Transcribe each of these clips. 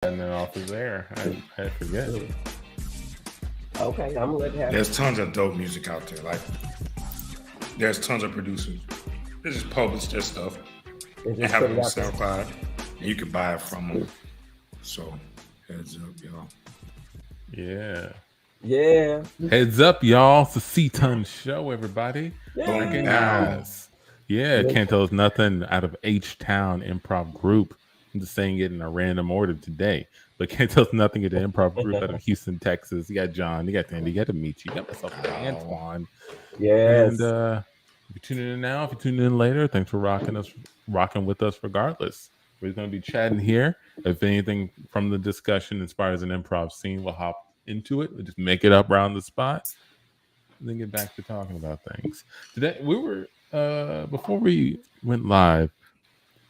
And then off of there, I forget. Okay, I'm gonna let that. There's tons of dope music out there. Like, there's tons of producers. They just publish their stuff and have it on SoundCloud. And you can buy it from them. So, heads up, y'all. Yeah. Heads up, y'all. It's the CTUN show, everybody. Yeah. Recognize. Yeah, Can't Tell Us Nothing out of H-Town Improv Group. I'm just saying it in a random order today. But Can't Tell Us Nothing at the Improv Group out of Houston, Texas. You got John, you got Tandy, you got Amici, you got myself, Antoine. Yes. And if you're tuning in now, if you're tuning in later, thanks for rocking with us regardless. We're going to be chatting here. If anything from the discussion inspires an improv scene, we'll hop into it. We'll just make it up around the spot and then get back to talking about things. Today, we were, before we went live,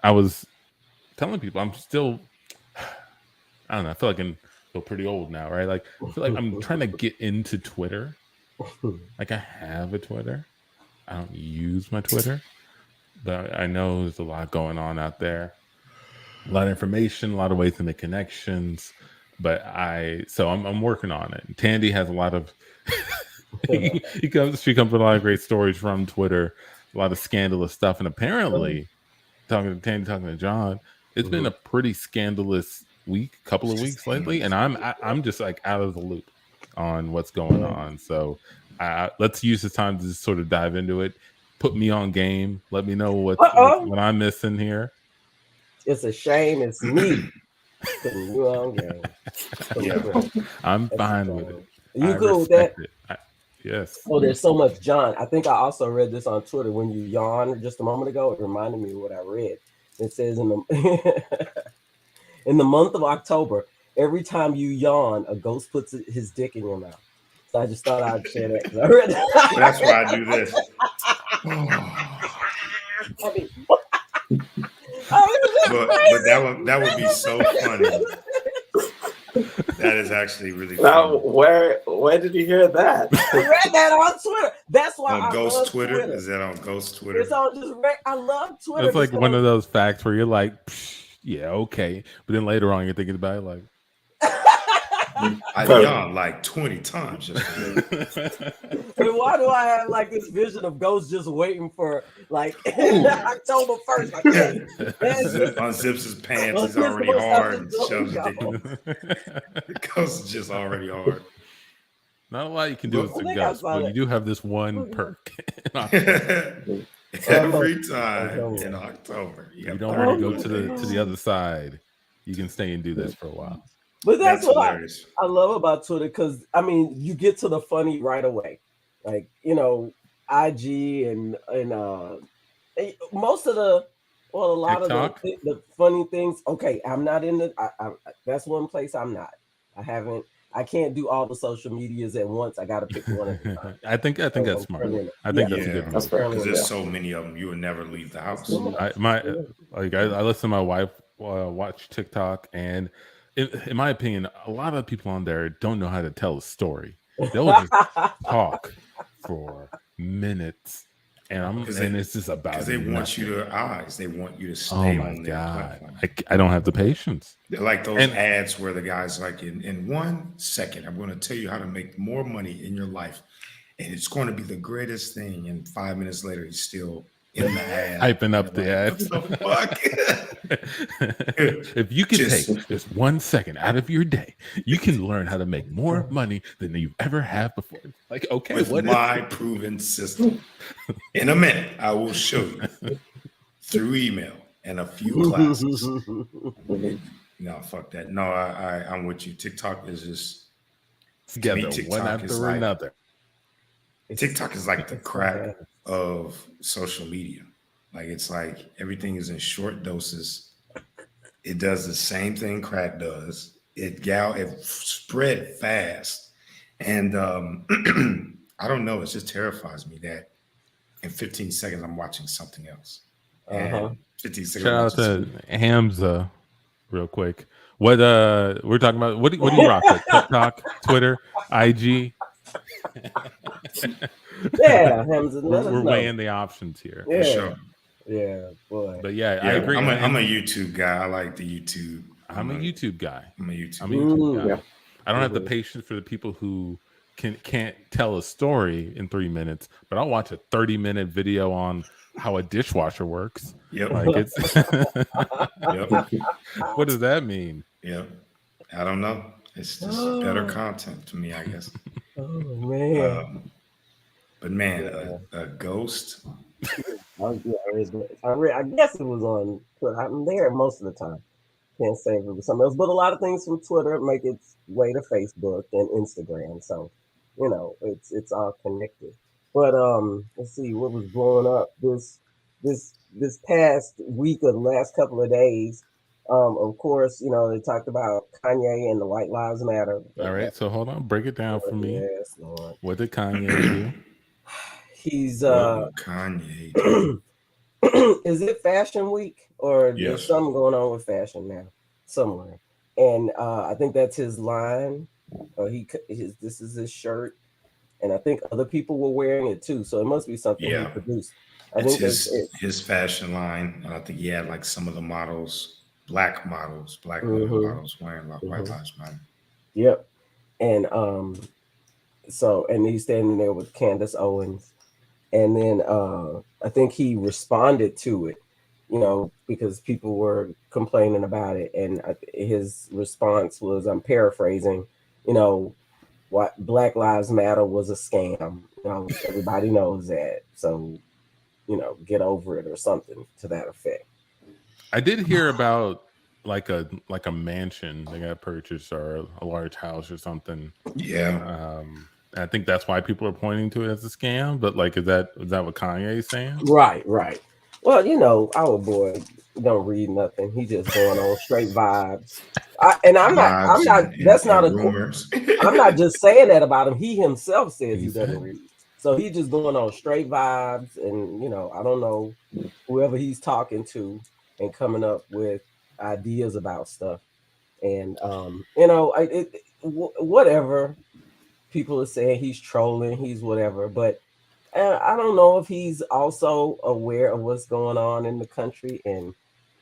I was telling people I'm still, I don't know, I feel like I feel pretty old now, right? Like, I feel like I'm trying to get into Twitter. Like, I have a Twitter. I don't use my Twitter, but I know there's a lot going on out there. A lot of information, a lot of ways to make connections. But I'm working on it. Tandy has a lot of she comes with a lot of great stories from Twitter, a lot of scandalous stuff. And apparently, talking to John, it's been a pretty scandalous couple of weeks lately, and I'm just like out of the loop on what's going on. So let's use this time to just sort of dive into it. Put me on game. Let me know what I'm missing here. It's a shame. It's me putting you on game. I'm fine with it. You cool with that? Yes. Oh, there's so much John. I think I also read this on Twitter when you yawned just a moment ago. It reminded me of what I read. It says in the month of October, every time you yawn, a ghost puts his dick in your mouth. So I just thought I'd share that. I read that. That's why I do this. But that would be so funny. That is actually really funny. Now, where did you hear that? I read that on Twitter. That's why on Ghost Twitter. Is that on Ghost Twitter? It's on just. I love Twitter. It's like one of those facts where you're like, yeah, okay, but then later on you're thinking about it like, I yawned like 20 times. And why do I have like this vision of ghosts just waiting for like October 1st? Like, unzips his pants. He's already hard. And shoves the ghost is just already hard. Not a lot you can do with the ghost, but you do have this one perk. Every time in October, you don't want to go to the other side. You can stay and do this for a while. But that's what I love about Twitter, because I mean, you get to the funny right away. Like, you know, IG and most of a lot TikTok? Of the funny things. Okay, I'm not in the. That's one place I'm not. I can't do all the social medias at once. I got to pick one at a time. I think that's smart. I think that's a good one. Because there's so many of them, you would never leave the house. I listen to my wife watch TikTok, and in my opinion, a lot of people on there don't know how to tell a story. They'll just talk for minutes, and it's just about because they want you to eyes. They want you to stay on their platform. I don't have the patience. They're like those ads where the guy's like, in 1 second, I'm going to tell you how to make more money in your life, and it's going to be the greatest thing. And 5 minutes later, he's still in the ad, hyping up the ads. If you can take just 1 second out of your day, you can learn how to make more money than you've ever had before. Like, okay, with my proven system. In a minute, I will show you through email and a few classes. No, fuck that. No, I'm with you. TikTok is just together, one after another. TikTok is like the crack of social media. Like, it's like everything is in short doses. It does the same thing crack does. It spread fast. And I don't know, it just terrifies me that in 15 seconds I'm watching something else. 15 seconds. Shout out to Hamza real quick. What we're talking about, what do you rock with? TikTok, Twitter, IG? Yeah, we're weighing the options here. Yeah. For sure. Yeah, boy. But I agree. I'm a YouTube guy. I like the YouTube. I'm a YouTube guy. I'm a YouTube. I'm a YouTube guy. Yeah. I don't have the patience for the people who can't tell a story in 3 minutes, but I'll watch a 30-minute video on how a dishwasher works. Yep. Like it's Yep. what does that mean? Yep. I don't know. It's just better content to me, I guess. Oh man. But man, a ghost. I guess it was on Twitter. I'm there most of the time. Can't say if it was something else, but a lot of things from Twitter make its way to Facebook and Instagram. So, it's all connected. But let's see what was blowing up this past week or the last couple of days. Of course, they talked about Kanye and the White Lives Matter. All right, so hold on, break it down for me. Yes, Lord. What did Kanye do? He's Kanye. is it Fashion Week or there's something going on with fashion now somewhere? And I think that's his line. This is his shirt, and I think other people were wearing it too. So it must be something he produced. I think his fashion line, and I think he had like some of the models, black women models wearing White Lives Matter. Yep, and and he's standing there with Candace Owens. And then I think he responded to it, because people were complaining about it. And his response was, I'm paraphrasing, what Black Lives Matter was a scam. Everybody knows that. So, get over it or something to that effect. I did hear about like a mansion they got purchased or a large house or something. Yeah. I think that's why people are pointing to it as a scam. But like, is that what Kanye's saying? Right. Well, our boy don't read nothing. He just going on straight vibes. I'm not. That's not a rumors. I'm not just saying that about him. He himself says he doesn't read. So he's just going on straight vibes, and I don't know whoever he's talking to and coming up with ideas about stuff, and whatever. People are saying he's trolling, he's whatever, but I don't know if he's also aware of what's going on in the country. And,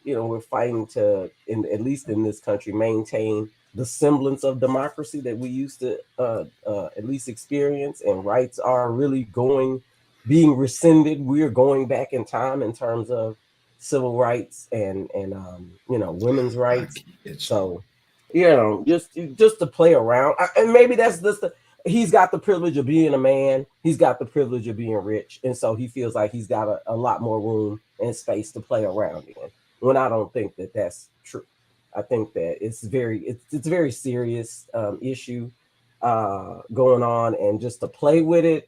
we're fighting to, at least in this country, maintain the semblance of democracy that we used to at least experience. And rights are really being rescinded. We're going back in time in terms of civil rights and women's rights. So, just to play around. And maybe that's just he's got the privilege of being a man. He's got the privilege of being rich. And so he feels like he's got a lot more room and space to play around in. When I don't think that that's true. I think that it's a very serious issue going on. And just to play with it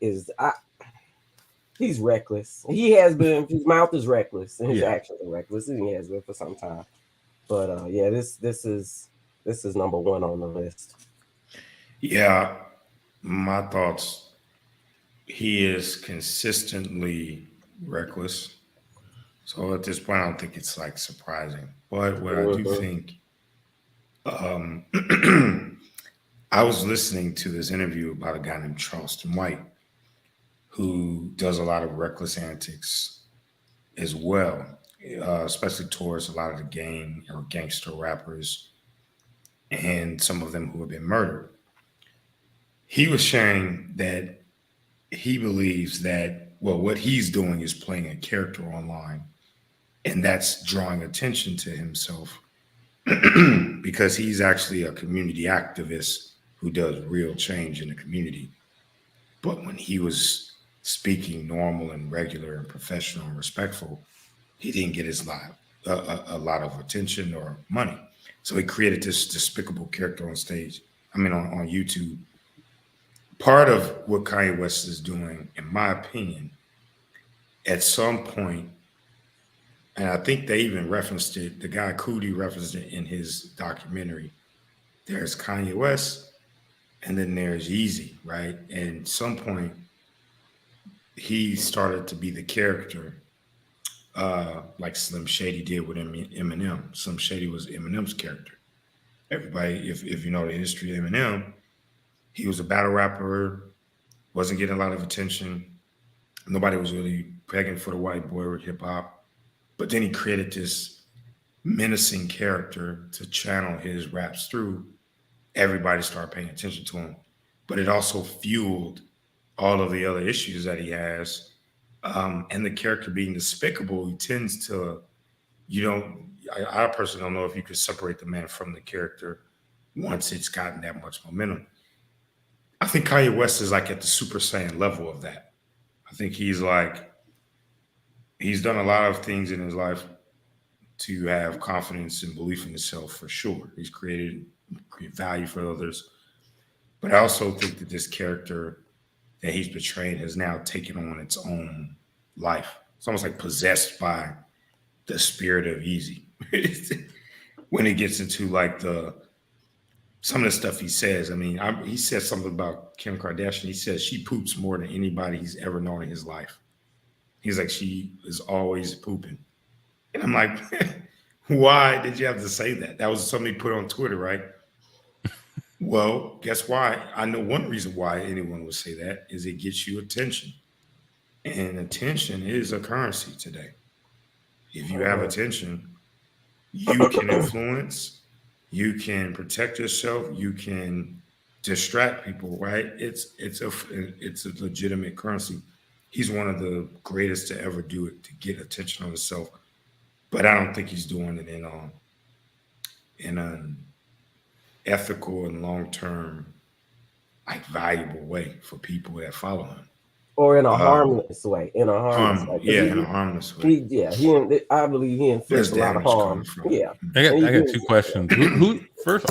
he's reckless. He has been, his mouth is reckless and his actions are reckless. And he has been for some time. But this is number one on the list. Yeah. My thoughts, he is consistently reckless. So at this point, I don't think it's like surprising. But what I do think, I was listening to this interview about a guy named Charleston White, who does a lot of reckless antics as well, especially towards a lot of the gang or gangster rappers and some of them who have been murdered. He was sharing that he believes that, what he's doing is playing a character online, and that's drawing attention to himself because he's actually a community activist who does real change in the community. But when he was speaking normal and regular and professional and respectful, he didn't get a lot of attention or money. So he created this despicable character on stage. On YouTube. Part of what Kanye West is doing, in my opinion, at some point, and I think they even referenced it, the guy Cootie referenced it in his documentary, there's Kanye West, and then there's Yeezy, right? And at some point, he started to be the character, like Slim Shady did with Eminem. Slim Shady was Eminem's character. Everybody, if you know the history of Eminem, he was a battle rapper, wasn't getting a lot of attention. Nobody was really begging for the white boy with hip hop. But then he created this menacing character to channel his raps through, everybody started paying attention to him. But it also fueled all of the other issues that he has. And the character being despicable, he tends to, you don't, I personally don't know if you could separate the man from the character once it's gotten that much momentum. I think Kanye West is like at the Super Saiyan level of that. I think he's done a lot of things in his life to have confidence and belief in himself for sure. He's created value for others. But I also think that this character that he's portraying has now taken on its own life. It's almost like possessed by the spirit of Easy. When it gets into like some of the stuff he says. I mean, he said something about Kim Kardashian. He says she poops more than anybody he's ever known in his life. He's like, she is always pooping. And I'm like, why did you have to say that? That was something he put on Twitter, right? Well, guess why? I know one reason why anyone would say that is it gets you attention. And attention is a currency today. If you have attention, you can influence, you can protect yourself, you can distract people, right? It's a legitimate currency. He's one of the greatest to ever do it, to get attention on himself. But I don't think he's doing it in an ethical and long-term, like valuable way for people that follow him. Or in a harmless way. In a harmless way. Yeah, in a harmless way. I believe he inflicts a lot of harm. Yeah. I got two questions.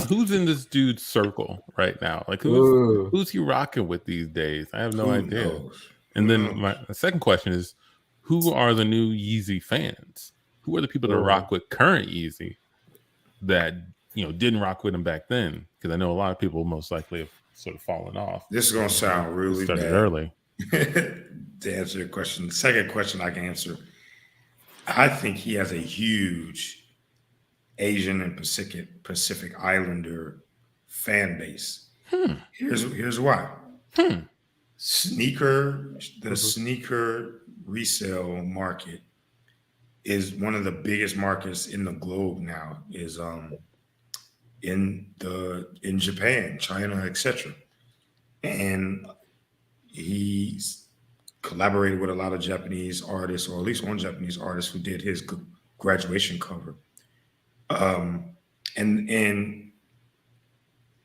Who's in this dude's circle right now? Like who's he rocking with these days? I have no idea. Knows? And then my second question is, who are the new Yeezy fans? Who are the people that rock with current Yeezy that didn't rock with him back then? Because I know a lot of people most likely have sort of fallen off. This is gonna sound really bad early. To answer your question. The second question I can answer. I think he has a huge Asian and Pacific Islander fan base. Here's why. The sneaker resale market is one of the biggest markets in the globe now. Is in Japan, China, etc. And he's collaborated with a lot of Japanese artists, or at least one Japanese artist who did his graduation cover. And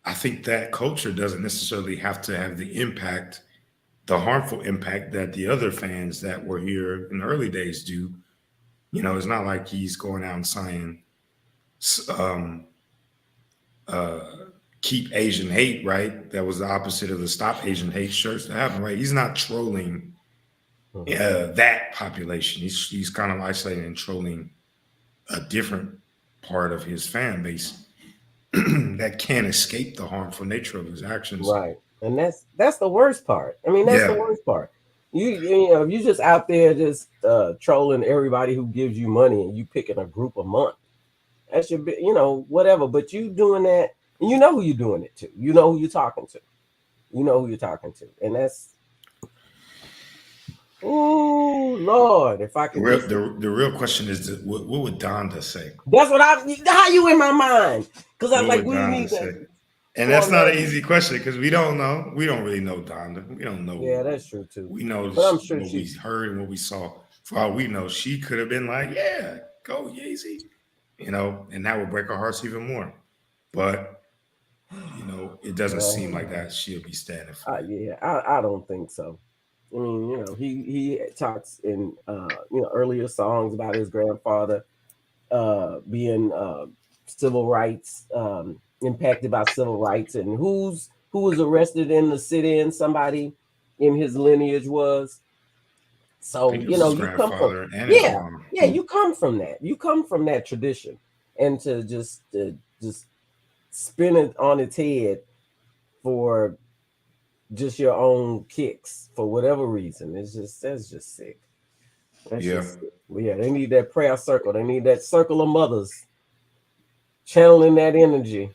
I think that culture doesn't necessarily have to have the harmful impact that the other fans that were here in the early days do. It's not like he's going out and saying, keep Asian hate, right? That was the opposite of the stop Asian hate shirts that happened, right? He's not trolling that population. He's kind of isolating and trolling a different part of his fan base that can't escape the harmful nature of his actions. Right. And that's the worst part. I mean, that's the worst part. If you just out there just trolling everybody who gives you money and you picking a group a month, that should be, whatever. But you doing that, and you know who you're doing it to. You know who you're talking to. And that's, oh Lord, if I could. The real question is, what would Donda say? That's how you in my mind? Because I'm like, we need that. And that's not an easy question because we don't know. We don't really know Donda. We don't know. Yeah, that's true too. We know but I'm sure what we heard and what we saw. For all we know, she could have been like, yeah, go Yeezy. And that would break our hearts even more. But, it doesn't seem like that she'll be standing for it. I don't think so. I mean, he talks in, earlier songs about his grandfather being civil rights, impacted by civil rights, and who was arrested in the sit-in, somebody in his lineage was. So, you come from, you come from that. You come from that tradition. And to just spin it on its head for just your own kicks for whatever reason, that's just sick. Just sick. They need that prayer circle. They need that circle of mothers channeling that energy.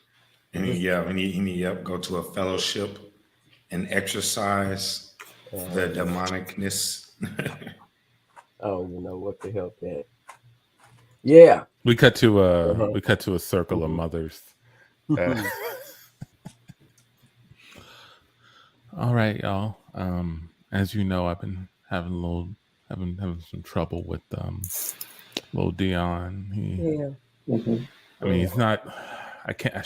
And he need go to a fellowship and exercise the demonicness. Oh, what the hell, that? Yeah. We cut to a circle of mothers. All right, y'all. As you know, I've been having some trouble with little Dion. I mean, he's not. I can't. I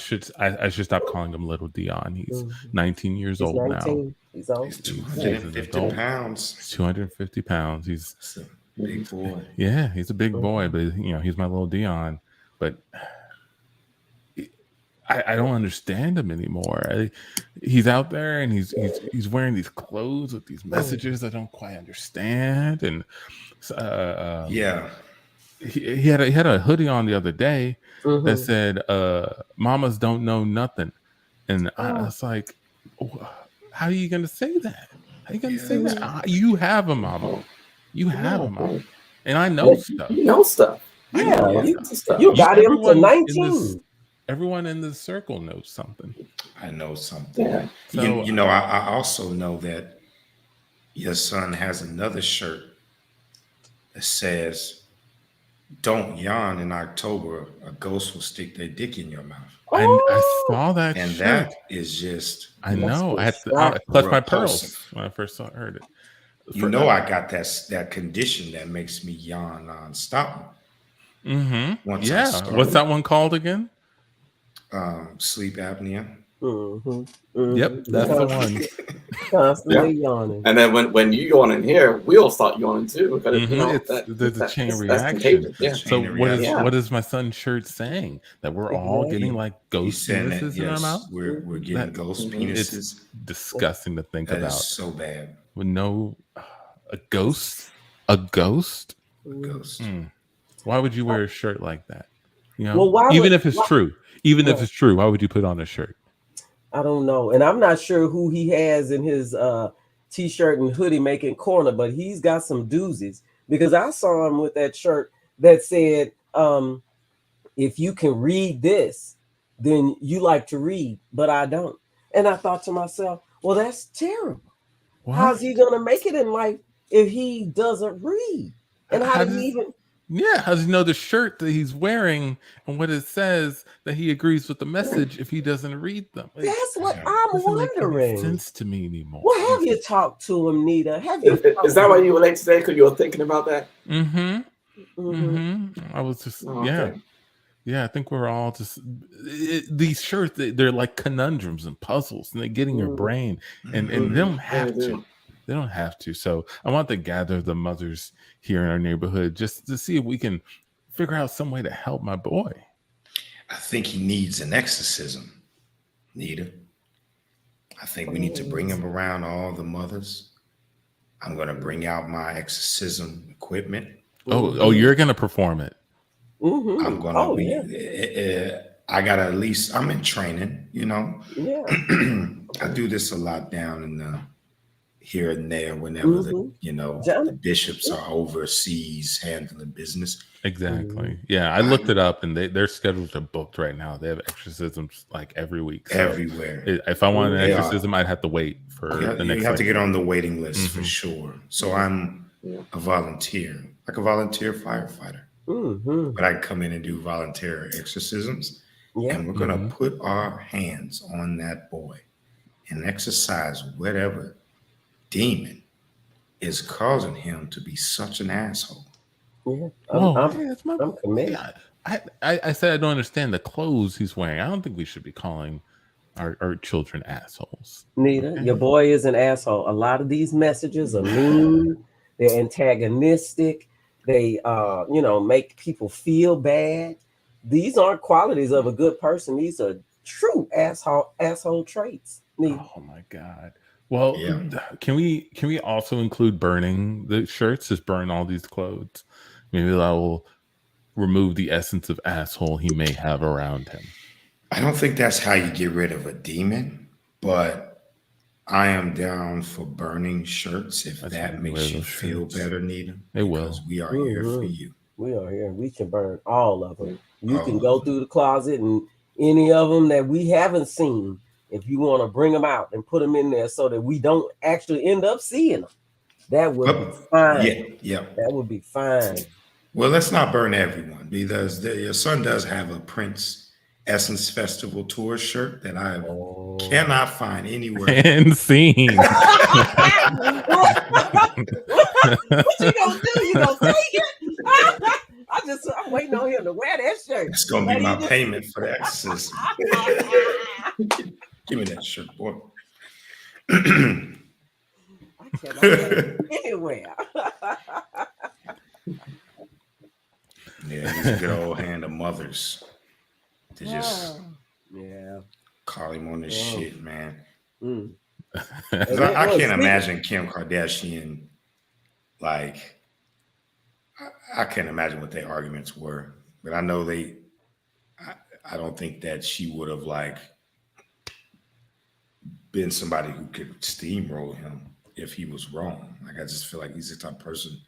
should stop calling him little Dion. He's 19 years He's old 19. now. He's old. He's 250 pounds. He's 250 pounds. He's a big boy. Yeah, he's a big boy, but he's my little Dion. But I don't understand him anymore. He's out there and he's wearing these clothes with these messages I don't quite understand. And he had a hoodie on the other day that said "Mamas don't know nothing," and I was like, "How are you going to say that? How are you going to say that? You have a mama, you have a mama, and I know stuff. You know stuff. Yeah, you got him to 19." Everyone in the circle knows something. I know something. Yeah. So, I also know that your son has another shirt that says, "Don't yawn in October. A ghost will stick their dick in your mouth." I saw that, and shirt. That is just. I know. I clutched my pearls when I first heard it. I got that condition that makes me yawn nonstop. What's that one called again? Sleep apnea. Yep, that's the one. Constantly yawning. And then when you yawn in here, we all start yawning too. There's a chain reaction. So what is my son's shirt saying? That we're all getting like ghost penises in our mouth? We're getting ghost penises. It's disgusting to think about. Is so bad. With a ghost? A ghost? A ghost. Why would you wear a shirt like that? Even if it's true. Even if it's true, why would you put on a shirt? I don't know. And I'm not sure who he has in his t-shirt and hoodie making corner, but he's got some doozies, because I saw him with that shirt that said, if you can read this, then you like to read, but I don't. And I thought to myself, well, that's terrible. What? How's he going to make it in life if he doesn't read? And how does he even... Yeah, how does he know the shirt that he's wearing and what it says that he agrees with the message if he doesn't read them? That's what I'm wondering. Make sense to me anymore. Well, have you talked to him, Nita? Is that why you were late today? Because you were thinking about that? I was just I think we're all just these shirts. They're like conundrums and puzzles, and they get in your brain, and they don't have to. They don't have to. So I want to gather the mothers here in our neighborhood just to see if we can figure out some way to help my boy. I think he needs an exorcism, Nita. I think we need to bring him around all the mothers. I'm going to bring out my exorcism equipment. Oh, you're going to perform it. I'm going to be. I got to at least, I'm in training, Yeah. I do this a lot down in the here and there whenever the bishops are overseas handling business. Exactly. Yeah, I looked it up, and their schedules are booked right now. They have exorcisms like every week. So everywhere. If I wanted an exorcism, I'd have to wait for the next. You have to get on the waiting list for sure. So I'm a volunteer, like a volunteer firefighter. But I come in and do volunteer exorcisms, and we're going to put our hands on that boy and exorcise whatever demon is causing him to be such an asshole. Yeah, I'm committed. I said I don't understand the clothes he's wearing. I don't think we should be calling our children assholes. Nita, your boy is an asshole. A lot of these messages are mean. They're antagonistic. They make people feel bad. These aren't qualities of a good person. These are true asshole traits. Nita. Oh my God. Well, can we also include burning the shirts? Just burn all these clothes. Maybe that will remove the essence of asshole he may have around him. I don't think that's how you get rid of a demon, but I am down for burning shirts if that makes you feel better, Nita. It will. Because we are here for you. We are here. We can burn all of them. You can go through the closet and any of them that we haven't seen. If you want to bring them out and put them in there so that we don't actually end up seeing them, that would be fine. Yeah. That would be fine. Well, let's not burn everyone because your son does have a Prince Essence Festival tour shirt that I cannot find anywhere. And scene. What you gonna do? You gonna take it? I'm waiting on him to wear that shirt. It's gonna be my payment for that, sis. Give me that shirt, boy. I cannot take it anywhere. Yeah, these good old hand of mothers to just call him on this shit, man. I can't imagine Kim Kardashian, like, I can't imagine what their arguments were, but I know I don't think that she would have, like, been somebody who could steamroll him if he was wrong. Like, I just feel like he's the type of person,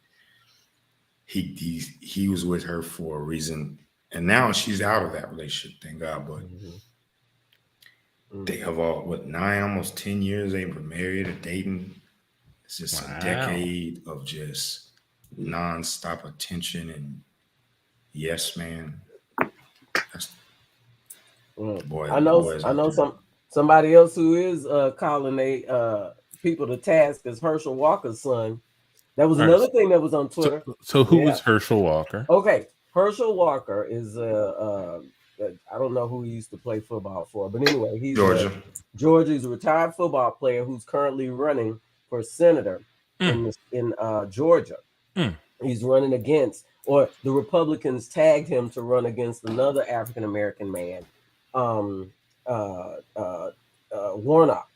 he was with her for a reason, and now she's out of that relationship, thank God, but they have almost 10 years they've been married or dating. It's just a decade of just nonstop attention and yes, man. Boy, I know somebody else who is calling people to task is Herschel Walker's son. That was another thing that was on Twitter. So who was Herschel Walker? Okay, Herschel Walker is I don't know who he used to play football for, but anyway, he's Georgia. He's a retired football player who's currently running for senator in Georgia. He's running against, or the Republicans tagged him to run against another African American man, Warnock.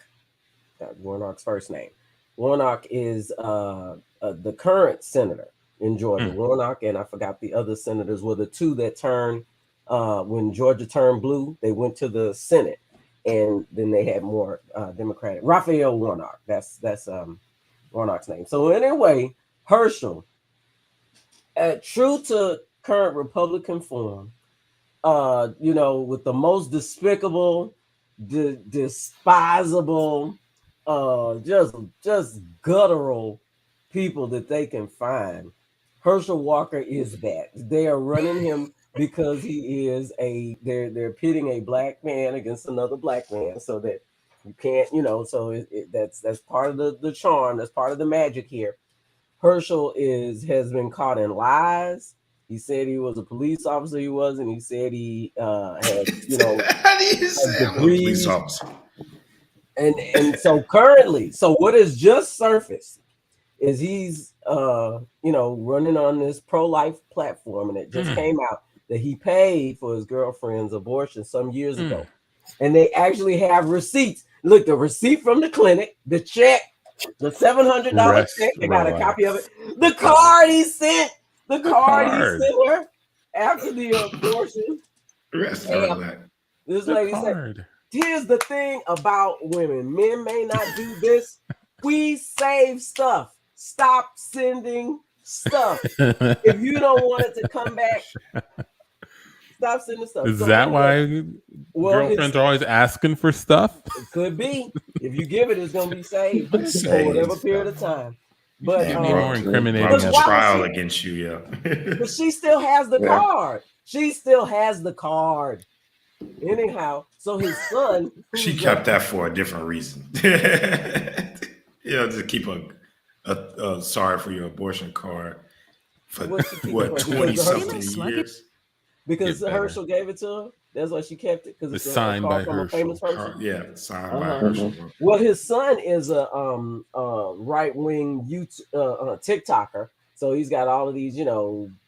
Warnock's first name. Warnock is the current senator in Georgia. Warnock and I forgot the other senators were the two that turned when Georgia turned blue. They went to the Senate, and then they had more Democratic. Raphael Warnock. That's Warnock's name. So anyway, Herschel, true to current Republican form, with the most despicable, despisable, just guttural people that they can find. Herschel Walker is that. They are running him because he is they're pitting a black man against another black man, so that you can't, so that's part of the charm, that's part of the magic here. Herschel has been caught in lies. He said he was a police officer. He wasn't. He said he had, degrees. And so currently, what has just surfaced is he's running on this pro-life platform, and it just came out that he paid for his girlfriend's abortion some years ago. And they actually have receipts. Look, the receipt from the clinic, the check, the $700 check, they got a copy of it. The card he sent her after the abortion. This lady said, here's the thing about women. Men may not do this. We save stuff. Stop sending stuff. If you don't want it to come back, stop sending stuff. Is that why girlfriends are always asking for stuff? It could be. If you give it, it's going to be saved for whatever period of time. But more incriminating trial against you, yeah. But she still has the card. She still has the card. Anyhow, so his son. She kept that for a different reason. To keep a sorry for your abortion card for 20-something years. Because Herschel gave it to her. That's why she kept it, because it's signed by Herschel. A famous person. Yeah, signed by Herschel. Well, his son is a right-wing TikToker, so he's got all of these,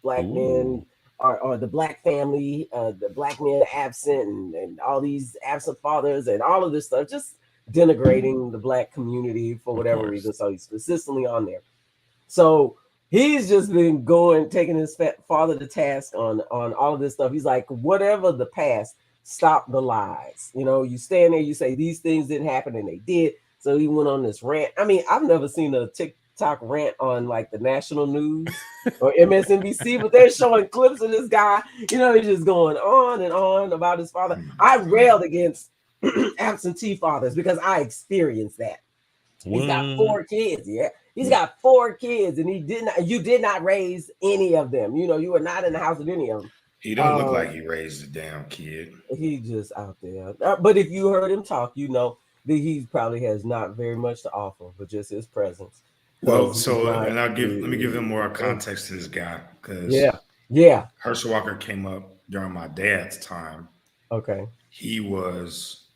black men or the black family, the black men absent, and all these absent fathers, and all of this stuff, just denigrating the black community for whatever reason. So he's consistently on there. So he's just been taking his father to task on all of this stuff. He's like, whatever the past, stop the lies. You stand there, you say these things didn't happen, and they did. So he went on this rant. I mean, I've never seen a TikTok rant on like the national news or MSNBC, but they're showing clips of this guy. He's just going on and on about his father. I railed against absentee fathers because I experienced that. He's got 4 kids. Yeah, He's got 4 kids, and you did not raise any of them. You know, you were not in the house with any of them. He don't look like he raised a damn kid. He just out there. But if you heard him talk, you know that he probably has not very much to offer, but just his presence. Well, so and let me give him more context to this guy, because yeah, Herschel Walker came up during my dad's time. Okay. He was,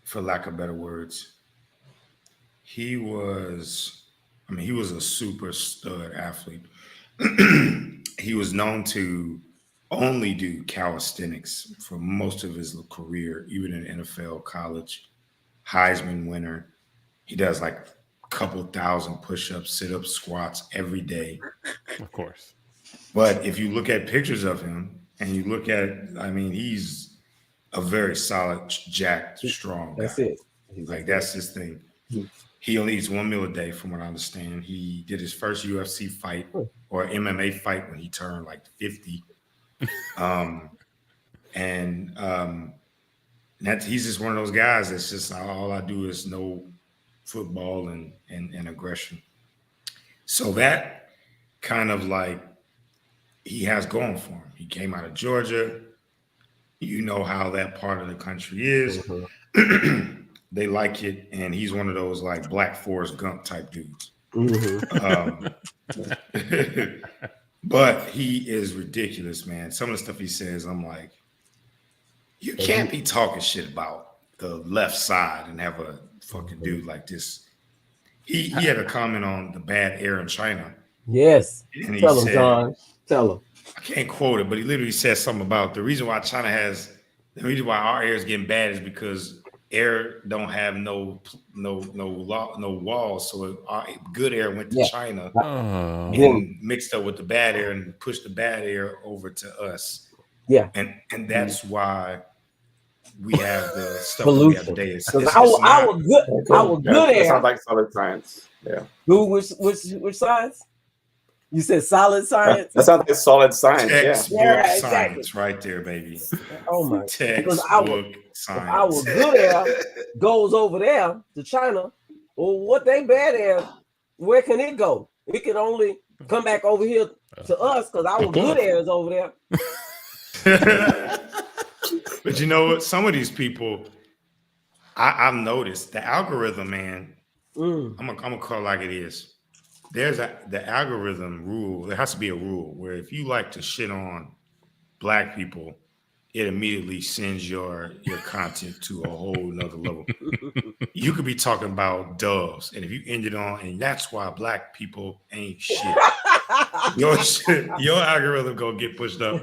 for lack of better words, he was a super stud athlete. He was known to only do calisthenics for most of his career, even in NFL, college, Heisman winner. He does like a couple thousand push-ups, sit-ups, squats every day. Of course. But if you look at pictures of him and you look at, he's a very solid, jacked, strong guy. That's it. That's his thing. He only eats 1 meal a day, from what I understand. He did his first UFC fight or MMA fight when he turned like 50. He's just one of those guys that's just all I do is know football and aggression. So that kind of like he has going for him. He came out of Georgia. You know how that part of the country is. They like it, and he's one of those like Black Forrest Gump type dudes. But he is ridiculous, man. Some of the stuff he says, I'm like, you can't be talking shit about the left side and have a fucking dude like this. He had a comment on the bad air in China. Yes. And he Tell him, said, John. Tell him. I can't quote it, but he literally said something about the reason why our air is getting bad is because air don't have no walls, so our good air went to China and mixed up with the bad air and pushed the bad air over to us. Yeah, and that's why we have the stuff that we have today. Our good air. That sounds like solid science. Yeah. Which science? You said solid science? That sounds like solid science. Textbook science right there, baby. Oh my. Textbook science. Our good air goes over there to China. Well, what they bad air, where can it go? It can only come back over here to us because our good air is over there. But you know what? Some of these people, I've noticed the algorithm, man. I'm gonna call it like it is. There's the algorithm rule. There has to be a rule where if you like to shit on Black people, it immediately sends your content to a whole nother level. You could be talking about doves, and if you end it on, and that's why Black people ain't shit. Your algorithm gonna get pushed up,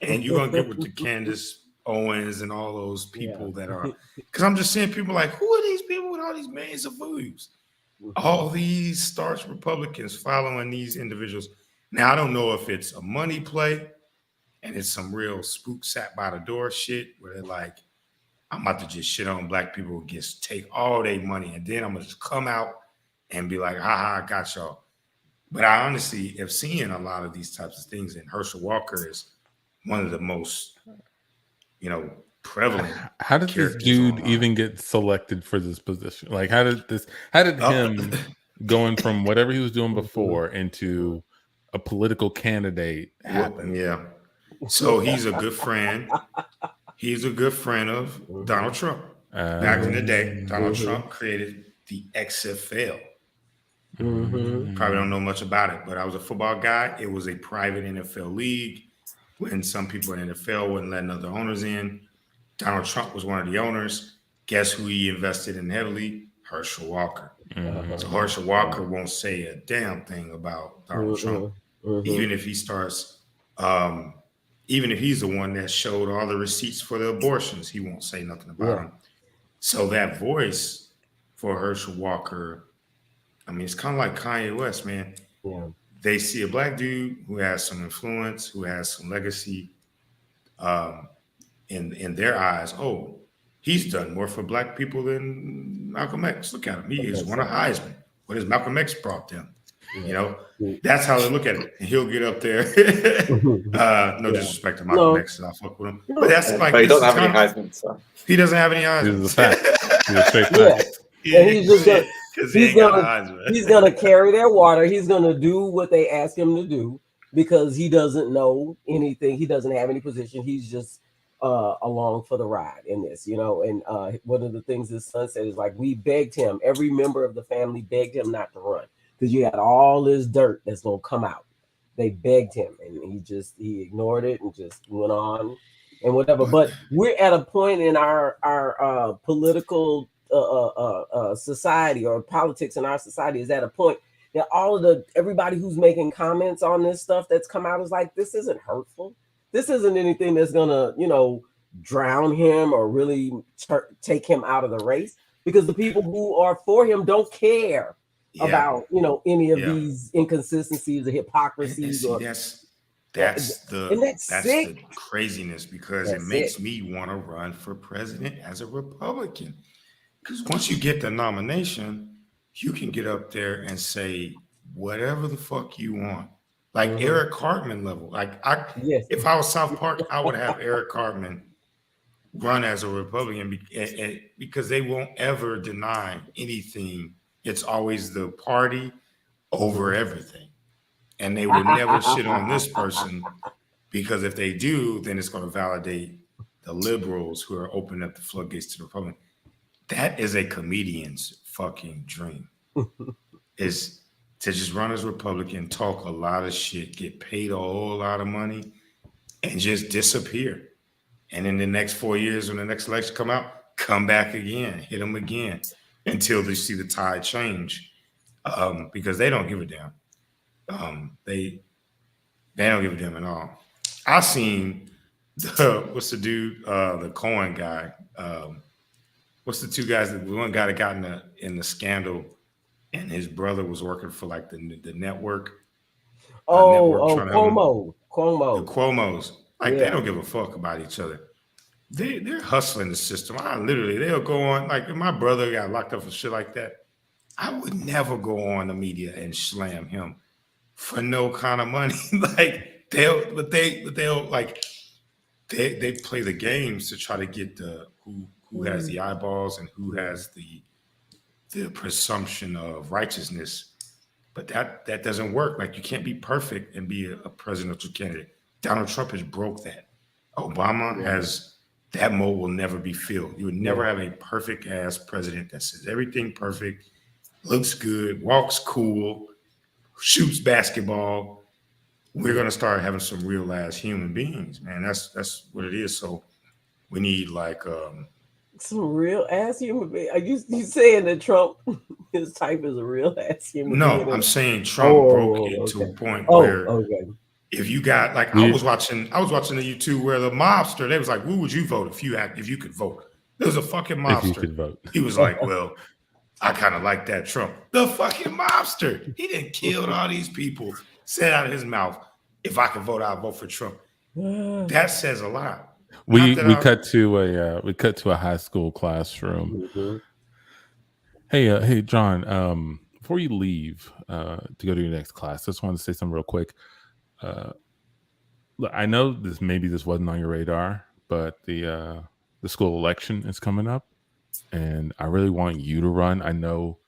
and you're gonna get with the Candace Owens and all those people that are. Because I'm just seeing people like, who are these people with all these millions of views? All these starch Republicans following these individuals. Now, I don't know if it's a money play and it's some real spook sat by the door shit where they're like, I'm about to just shit on Black people, just take all their money, and then I'm going to just come out and be like, haha, I got y'all. But I honestly have seen a lot of these types of things, and Herschel Walker is one of the most, prevalent. How did this dude even get selected for this position? Like, how did him going from whatever he was doing before into a political candidate happen? Yeah. So he's a good friend. He's a good friend of Donald Trump. Back in the day, Donald Trump created the XFL. Probably don't know much about it, but I was a football guy. It was a private NFL league when some people in the NFL wouldn't let other owners in. Donald Trump was one of the owners. Guess who he invested in heavily? Herschel Walker. So Herschel Walker won't say a damn thing about Donald Trump, even if he starts, even if he's the one that showed all the receipts for the abortions, he won't say nothing about him. So that voice for Herschel Walker, it's kind of like Kanye West, man. Yeah. They see a Black dude who has some influence, who has some legacy, in their eyes. Oh, he's done more for Black people than Malcolm X. Look at him. He is one of Heisman. What has Malcolm X brought them? That's how they look at it. And he'll get up there. No disrespect to Malcolm X, I fuck with him. But that's like, but he doesn't have any Heisman. So. He doesn't have any Heisman. This is a fact. He's a straight fact. And he's just Because he ain't got eyes, man. He's gonna carry their water. He's gonna do what they ask him to do because he doesn't know anything. He doesn't have any position. He's just along for the ride in this, you know. And one of the things his son said is like, we begged him. Every member of the family begged him not to run because you had all this dirt that's gonna come out. They begged him, and he ignored it and just went on and whatever. But we're at a point in our political society, or politics in our society is at a point that everybody who's making comments on this stuff that's come out is like, this isn't hurtful. This isn't anything that's gonna, you know, drown him or really take him out of the race, because the people who are for him don't care about, you know, any of these inconsistencies or hypocrisies. That's the craziness, because it makes me want to run for president as a Republican. Because once you get the nomination, you can get up there and say whatever the fuck you want. Like Eric Cartman level. Like if I was South Park, I would have Eric Cartman run as a Republican, because they won't ever deny anything. It's always the party over everything. And they would never shit on this person, because if they do, then it's going to validate the liberals who are opening up the floodgates to the Republican. That is a comedian's fucking dream. Is to just run as Republican, talk a lot of shit, get paid a whole lot of money, and just disappear. And in the next 4 years, when the next election come out, come back again, hit them again, until they see the tide change. Because they don't give a damn. They don't give a damn at all. I seen what's the dude, the Cohen guy. What's the two guys? The one guy that got in the scandal, and his brother was working for like the network. Cuomo. The Cuomos. Like, they don't give a fuck about each other. They're hustling the system. They'll go on. Like, if my brother got locked up for shit like that, I would never go on the media and slam him for no kind of money. Like, they'll play the games to try to get who has the eyeballs and who has the presumption of righteousness. But that doesn't work. Like, you can't be perfect and be a presidential candidate. Donald Trump has broke that. Obama has, that mold will never be filled. You would never have a perfect ass president that says everything perfect, looks good, walks cool, shoots basketball. We're gonna start having some real ass human beings, man. That's what it is. So we need like some real ass human being. Are you saying that Trump, his type is a real ass human being? No, I'm saying Trump broke it to a point where if you got like, I was watching the YouTube where the mobster, they was like, who would you vote if you could vote? There was a fucking mobster. If you could vote. He was like, well, I kind of like that Trump. The fucking mobster. He didn't kill all these people. Said out of his mouth, if I could vote, I'll vote for Trump. That says a lot. We cut to a high school classroom. Mm-hmm. Hey, John. Before you leave to go to your next class, I just want to say something real quick. Look, I know this wasn't on your radar, but the school election is coming up, and I really want you to run. I know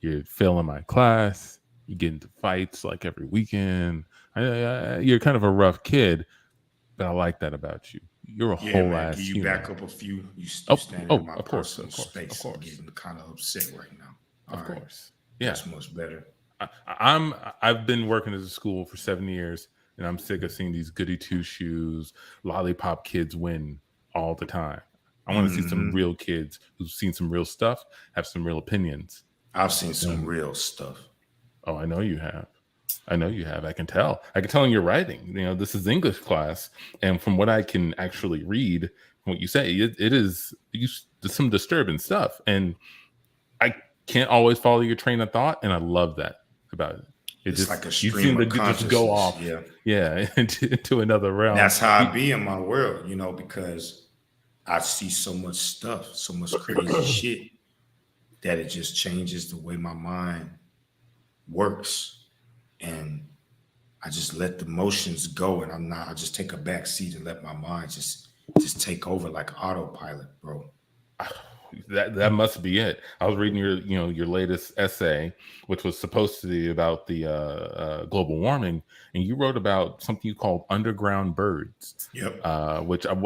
you're failing my class. You get into fights like every weekend. You're kind of a rough kid, but I like that about you. You're a whole ass Can you human. back up a few? You stand in my of course. space. I'm getting kind of upset right now. Of course. Yeah. That's much better. I've been working at a school for 7 years, and I'm sick of seeing these goody two shoes, lollipop kids win all the time. I want to see some real kids who've seen some real stuff, have some real opinions. I've seen some real stuff. Oh, I know you have. I can tell. I can tell in your writing. You know, this is English class, and from what I can actually read, from what you say, it is some disturbing stuff, and I can't always follow your train of thought, and I love that about it. It's just like a you stream seem to of just go off, into another realm. That's how I be in my world, because I see so much stuff, so much crazy shit, that it just changes the way my mind works. And I just let the motions go, and I just take a back seat and let my mind just take over like autopilot, bro. That must be it. I was reading your latest essay, which was supposed to be about the global warming, and you wrote about something you called underground birds. Yep. Which I'm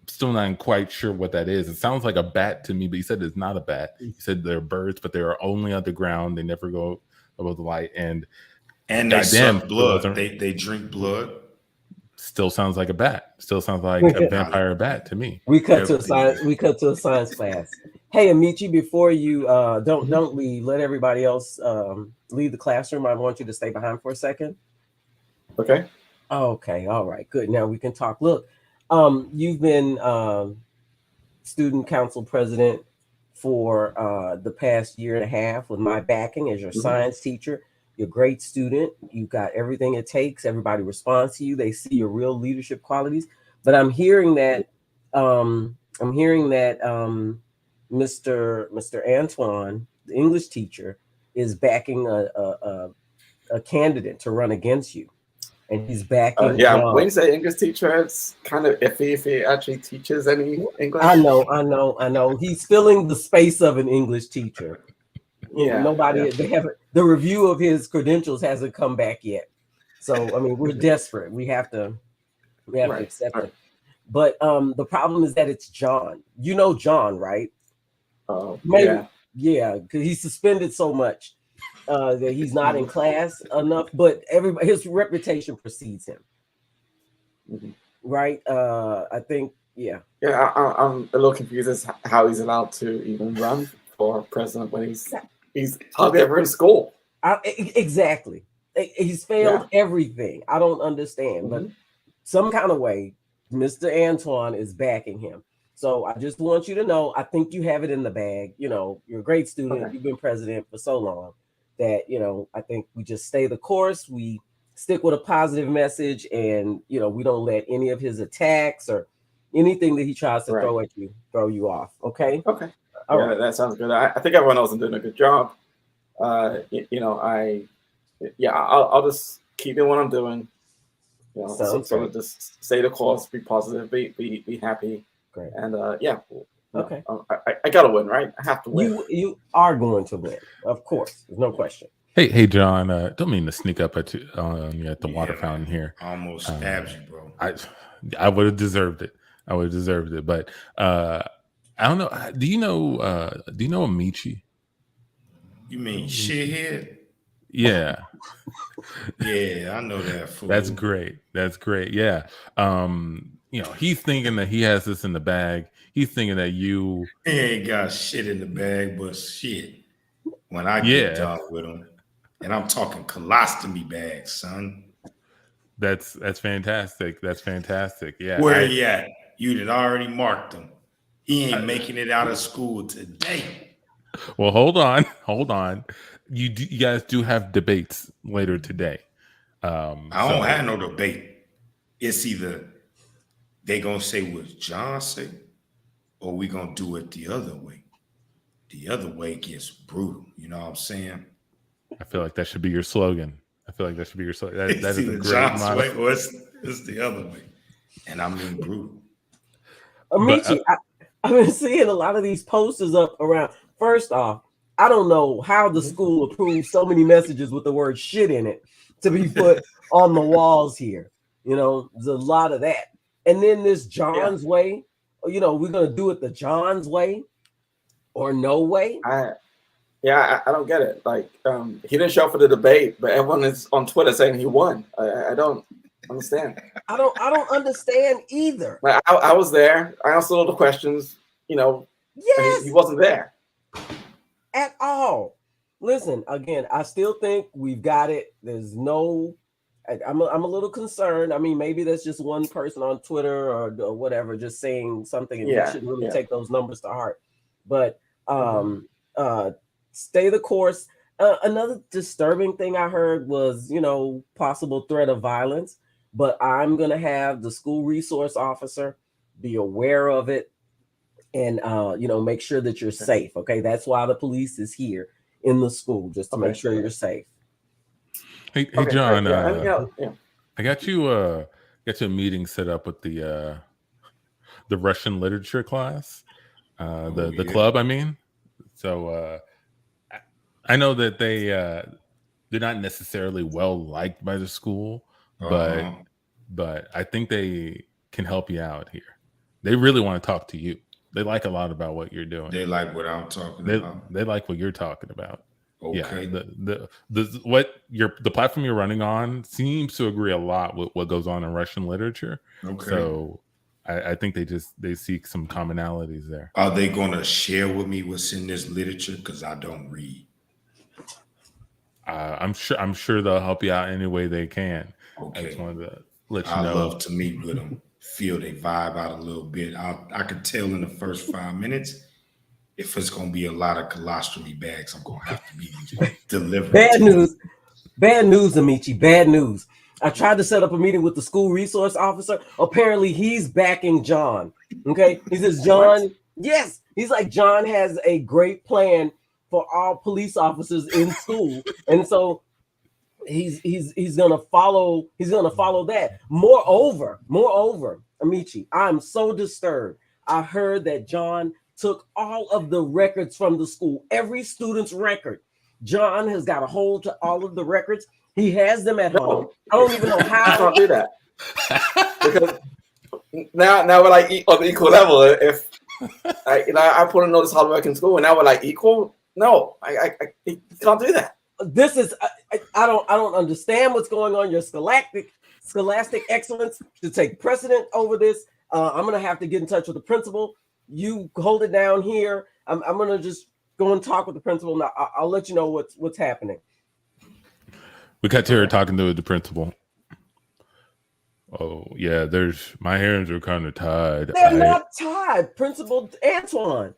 still not quite sure what that is. It sounds like a bat to me, but you said it's not a bat. You said they're birds, but they are only underground. They never go above the light, and they goddamn, suck blood. They drink blood. Still sounds like a bat. Still sounds like a vampire bat to me. We cut to a science. We cut to a science class. Hey, Amici, before you don't leave, let everybody else leave the classroom. I want you to stay behind for a second. Okay. Okay. All right. Good. Now we can talk. Look, you've been student council president for the past year and a half with my backing as your science teacher. You're a great student. You've got everything it takes. Everybody responds to you. They see your real leadership qualities. But I'm hearing that Mr. Antoine, the English teacher, is backing a candidate to run against you, and he's backing. Wednesday English teacher. It's kind of iffy if he actually teaches any English. I know. He's filling the space of an English teacher. They haven't. The review of his credentials hasn't come back yet. So I mean, we're desperate. We have to accept it. But the problem is that it's John. You know John, right? Yeah, because he's suspended so much that he's not in class enough. But his reputation precedes him, right? I think, yeah. I'm a little confused as how he's allowed to even run for president when he's hardly ever in school. Exactly. He's failed everything. I don't understand, but some kind of way, Mr. Antoine is backing him. So I just want you to know, I think you have it in the bag. You're a great student. Okay. You've been president for so long that, I think we just stay the course. We stick with a positive message, and, we don't let any of his attacks or anything that he tries to throw at you, throw you off. Okay. Okay. All right. That sounds good. I think everyone else is doing a good job. I'll just keep doing what I'm doing. Just stay the course, be positive, be happy. Great. And okay. I gotta win, right? I have to win. You are going to win, of course. There's no question. Hey, John. Don't mean to sneak up at you at the water fountain here. Almost stabbed you, bro. I would have deserved it. But I don't know. Do you know Amici? You mean shithead? Yeah. Yeah, I know that fool. That's great. Yeah. He's thinking that he has this in the bag. He's thinking that he ain't got shit in the bag, but shit. When I get done with him, and I'm talking colostomy bags, son. That's fantastic. Yeah. Where he at? You had already marked him. He ain't making it out of school today. Well, hold on. You guys do have debates later today. I don't have no debate. It's either they gonna say what John say, or we gonna do it the other way. The other way gets brutal. You know what I'm saying? I feel like that should be your slogan. That is a great John's way, or it's the other way, and I mean brutal. Amici, I've been seeing a lot of these posters up around. First off, I don't know how the school approves so many messages with the word shit in it to be put on the walls here. There's a lot of that. And then this John's way, we're going to do it the John's way or no way. I don't get it. Like, he didn't show up for the debate, but everyone is on Twitter saying he won. I don't understand. I don't understand either. Like, I was there. I answered all the questions, Yes. He wasn't there. At all. Listen, again, I still think we've got it. There's no, I'm a little concerned. I mean, maybe that's just one person on Twitter or whatever, just saying something, and we shouldn't really take those numbers to heart. But stay the course. Another disturbing thing I heard was, possible threat of violence, but I'm going to have the school resource officer be aware of it. And, make sure that you're safe. Okay. That's why the police is here in the school, just to make sure you're safe. Hey, John, I got you a meeting set up with the Russian literature class. the club. I mean, so I know that they're not necessarily well liked by the school, but I think they can help you out here. They really want to talk to you. They like a lot about what you're doing. They like what I'm talking about. They like what you're talking about. Okay. Yeah, the platform you're running on seems to agree a lot with what goes on in Russian literature. Okay. So I think they seek some commonalities there. Are they going to share with me what's in this literature? Because I don't read. I'm sure they'll help you out any way they can. Okay. I just wanted to let you I know. love to meet with them, feel they vibe out a little bit. I could tell in the first 5 minutes if it's going to be a lot of colostomy bags. I'm going to have to be delivered. Bad news, Amici. Bad news. I tried to set up a meeting with the school resource officer. Apparently, he's backing John. Okay, he says John. Yes, he's like John has a great plan for all police officers in school, and so he's gonna follow that. Moreover, Amici, I'm so disturbed. I heard that John took all of the records from the school, every student's record. John has got a hold to all of the records. He has them at home. I don't even know how. I can't do that because now we're like on the equal level. If I put a notice hard work in school, and now we're like equal. No, I can't do that. This is I don't understand what's going on. Your scholastic excellence should take precedent over this. I'm gonna have to get in touch with the principal. You hold it down here. I'm gonna just go and talk with the principal. Now I'll let you know what's happening. We got to her talking to the principal. Oh yeah, my hands are kind of tied. They're not tied, Principal Antoine.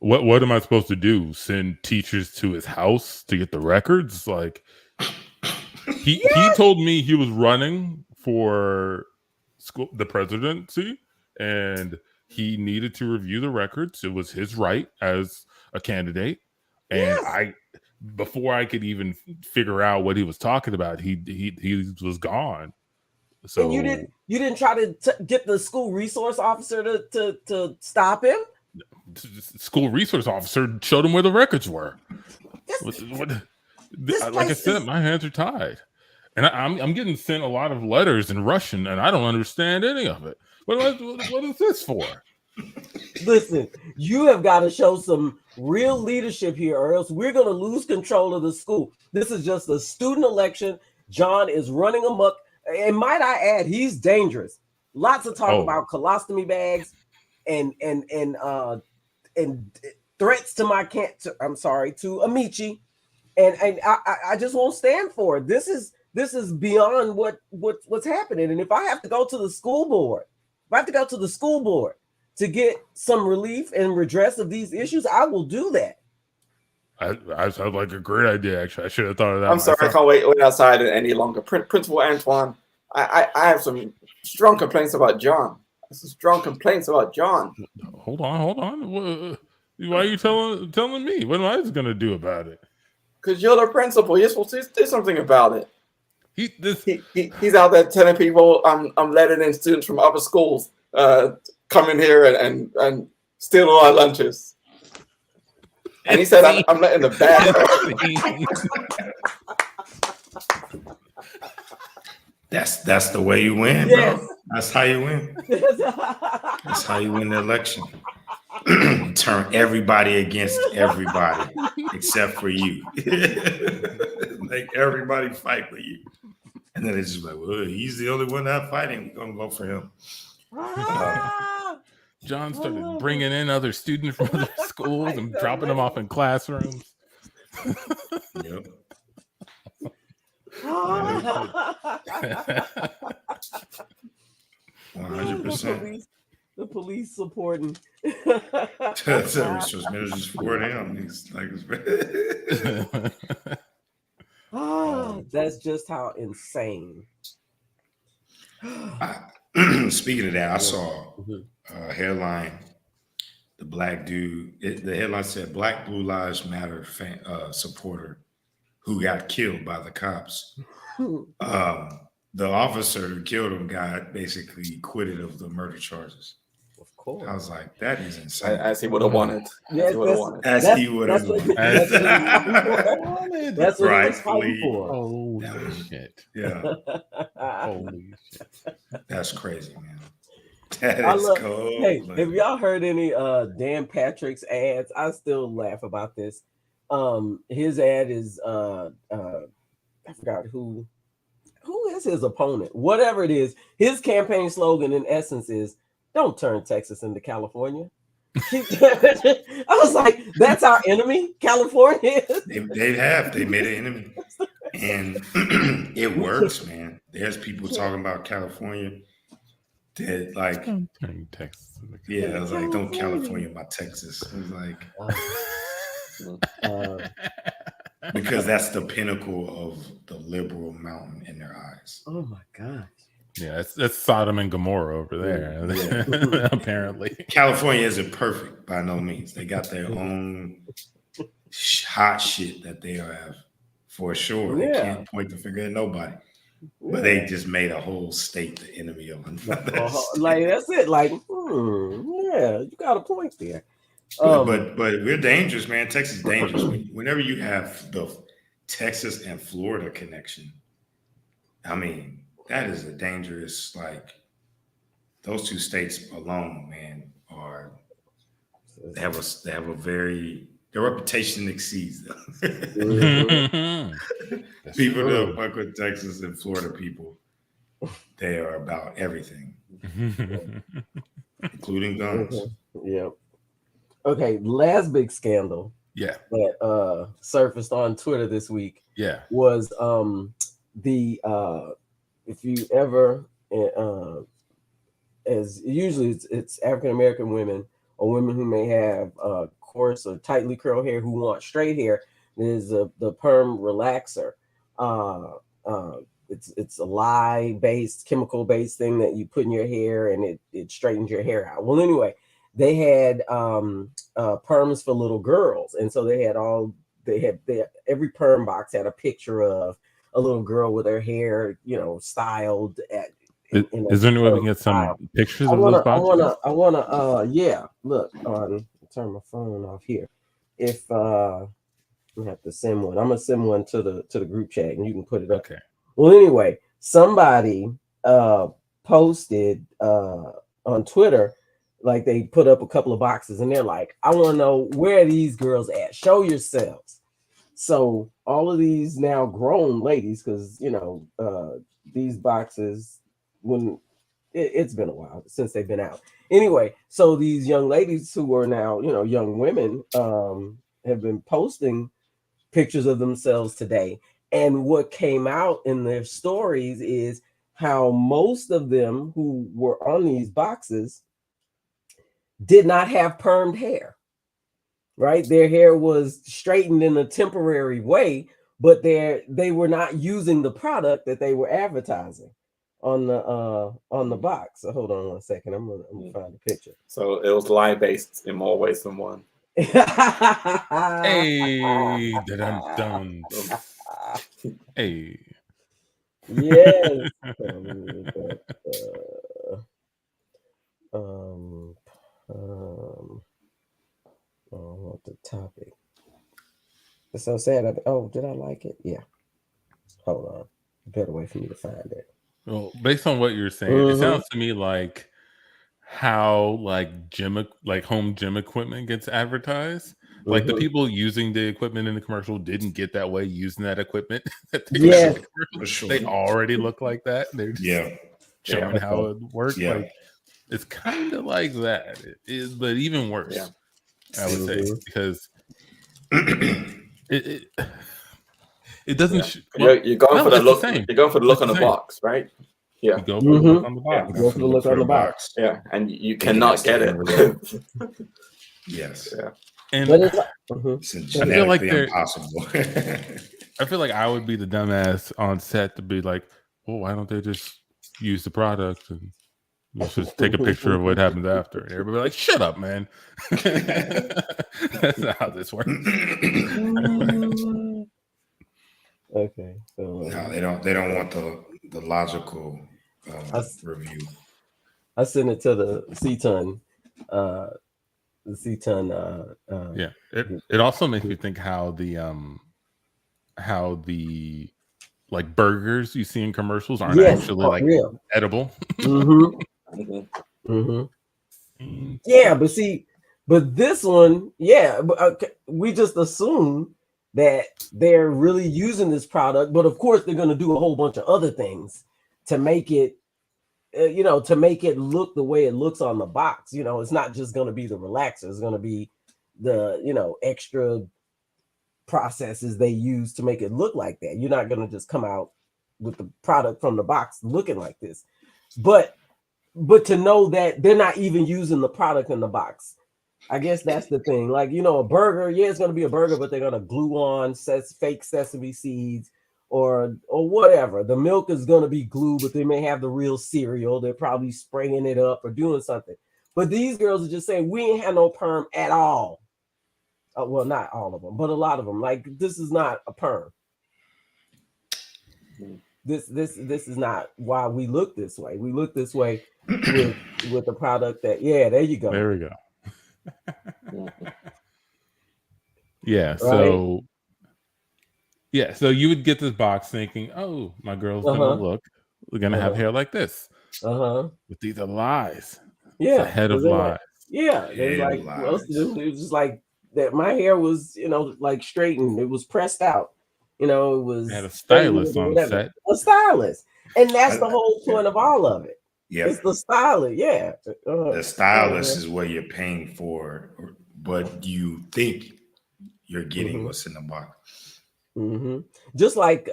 What am I supposed to do? Send teachers to his house to get the records? Like he told me he was running for the presidency and he needed to review the records. It was his right as a candidate. And before I could even figure out what he was talking about, he was gone. So and you didn't try to get the school resource officer to stop him? School resource officer showed him where the records were. Like I said, my hands are tied, and I'm getting sent a lot of letters in Russian, and I don't understand any of it. What is this for? Listen, you have got to show some real leadership here, or else we're going to lose control of the school. This is just a student election. John is running amok, and might I add, he's dangerous. Lots of talk about colostomy bags and threats to to Amici, and I just won't stand for it. This is beyond what's happening. And if I have to go to the school board, to get some relief and redress of these issues, I will do that. I sound like a great idea. Actually, I should have thought of that. I'm sorry, I can't wait outside any longer. Principal Antoine, I have some strong complaints about John. Hold on. Why are you telling me? What am I going to do about it? Because you're the principal. You're supposed to do something about it. He's out there telling people I'm letting in students from other schools come in here and steal all our lunches. And he said I'm letting the bad. That's the way you win, bro. That's how you win. That's how you win the election. Turn everybody against everybody except for you. Make everybody fight for you. And then it's just like, well, he's the only one not fighting. We're gonna vote for him. John started bringing in other students from other schools and dropping them off in classrooms. Yep. 100%. The police supporting. That's a resource manager support him. He's like, that's just how insane. Speaking of that, I saw a headline. The black dude. The headline said, "Black Blue Lives Matter supporter who got killed by the cops." The officer who killed him got basically acquitted of the murder charges. Of course. I was like, that is insane. As he would have wanted. Yes, As he would have wanted. As he would have wanted. That's what he was fighting for. Holy That was- shit. Yeah, Holy shit. that's crazy, man. That I is love. cold. Hey, man. have y'all heard any Dan Patrick's ads? I still laugh about this. His ad is I forgot who is his opponent. Whatever it is, his campaign slogan in essence is "Don't turn Texas into California." I was like, that's our enemy, California. They made an enemy, and it works, man. There's people talking about California that like, Don't turn Texas into yeah, I was like, don't California my Texas. I was like, because that's the pinnacle of the liberal mountain in their eyes. Oh my gosh. Yeah, that's Sodom and Gomorrah over there. Yeah. Apparently, California isn't perfect by no means. They got their own hot shit that they have for sure. They Yeah. can't point the finger at nobody. But they just made a whole state the enemy of another state. Like that's it. Like, yeah, you got a point there. But we're dangerous, man. Texas is dangerous. Whenever you have the Texas and Florida connection, I mean, that is a dangerous, like, those two states alone, man, they have a very, their reputation exceeds them. People that fuck with Texas and Florida people, they are about everything, including guns. Yep. Okay, last big scandal yeah, that surfaced on Twitter this week yeah. was the if you ever as usually it's African American women or women who may have coarse or tightly curled hair who want straight hair. There's the perm relaxer. It's a lye based, chemical based thing that you put in your hair and it straightens your hair out. Well, anyway, they had perms for little girls, and so they had every perm box had a picture of a little girl with her hair, styled at. Is there any way we can get some pictures of those boxes? I wanna yeah, look on, turn my phone off here. If I have to send one, I'm gonna send one to the group chat and you can put it up. Okay. Well, anyway, somebody posted on Twitter, like they put up a couple of boxes and they're like, I want to know where are these girls at? Show yourselves. So all of these now grown ladies, because these boxes, when it's been a while since they've been out. Anyway, so these young ladies who are now, young women, have been posting pictures of themselves today. And what came out in their stories is how most of them who were on these boxes did not have permed hair, right? Their hair was straightened in a temporary way, but they were not using the product that they were advertising on the box. So hold on one second. I'm gonna find a picture. So it was lie based in more ways than one. Hey, dun. Hey. Yes. What the topic? It's so sad. Did I like it? Yeah. Hold on. Better way for me to find it. Well, based on what you're saying, it sounds to me like how home gym equipment gets advertised. Like the people using the equipment in the commercial didn't get that way using that equipment. They already look like that. They're just showing how it works. Yeah. Like it's kind of like that. It is, but even worse. Yeah. I would say because it doesn't. You're going for the look. You're going for the look on the box, right? Yeah. You go for the look on the box. You go for the look on the box. Yeah, and you cannot get it. Yes. Yeah. And it's I feel like they're impossible. I feel like I would be the dumbass on set to be like, "Well, why don't they just use the product and let's just take a picture of what happens after?" And everybody like, "Shut up, man." That's not how this works. Okay. So no, they don't want the logical review. I sent it to the CTUN the CTUN. Yeah, it also makes me think how the like burgers you see in commercials aren't actually like real. edible. Yeah, but see, but this one, yeah, but we just assume that they're really using this product, but of course they're going to do a whole bunch of other things to make it, to make it look the way it looks on the box. It's not just going to be the relaxer; it's going to be the extra processes they use to make it look like that. You're not going to just come out with the product from the box looking like this, but to know that they're not even using the product in the box. I guess that's the thing. Like, a burger, yeah, it's going to be a burger, but they're going to glue on fake sesame seeds or whatever. The milk is going to be glue, but they may have the real cereal. They're probably spraying it up or doing something. But these girls are just saying, we ain't had no perm at all. Well, not all of them, but a lot of them. Like, this is not a perm. This is not why we look this way. We look this way with the product that, yeah, there you go. There we go. Yeah. Right? So you would get this box thinking, oh, my girl's we're gonna have hair like this. But these are lies. Yeah. It's a head of lies. Yeah. There's like most of them, it was just like that. My hair was, like straightened. It was pressed out. It was had a stylist on set. A stylist. And that's the whole point of all of it. Yeah. It's the stylist. Yeah. The stylist is what you're paying for, but you think you're getting what's in the box. Just like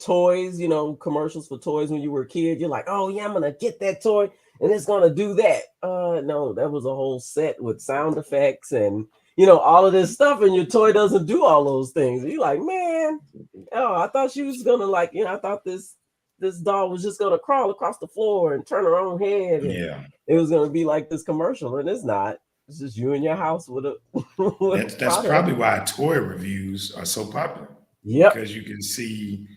toys, commercials for toys when you were a kid. You're like, oh yeah, I'm gonna get that toy and it's gonna do that. No, that was a whole set with sound effects and all of this stuff, and your toy doesn't do all those things. You're like, man, I thought she was gonna I thought this doll was just gonna crawl across the floor and turn her own head. And it was gonna be like this commercial, and it's not. It's just you in your house with a. That's probably why toy reviews are so popular. Yeah, because you can see,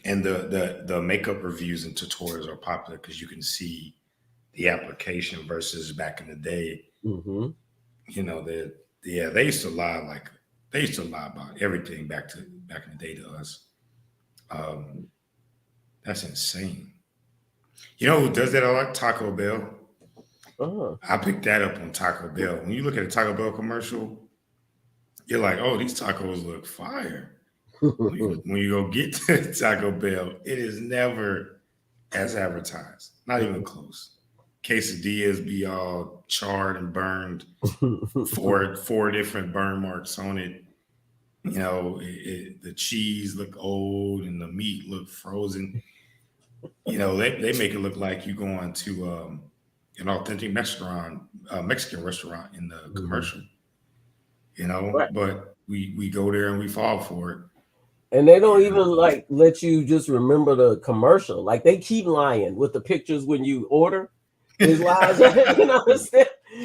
and the makeup reviews and tutorials are popular because you can see the application versus back in the day. They used to lie about everything back in the day to us. That's insane. You know who does that a lot? Taco Bell. I picked that up on Taco Bell. When you look at a Taco Bell commercial, you're like, oh, these tacos look fire. When you go get to Taco Bell, it is never as advertised. Not even close. Quesadillas be all charred and burned. four different burn marks on it. The cheese look old and the meat look frozen. They make it look like you going to an authentic Mexican restaurant in the commercial. Right. But we go there and we fall for it. And they don't even like let you just remember the commercial. Like they keep lying with the pictures when you order. There's lies.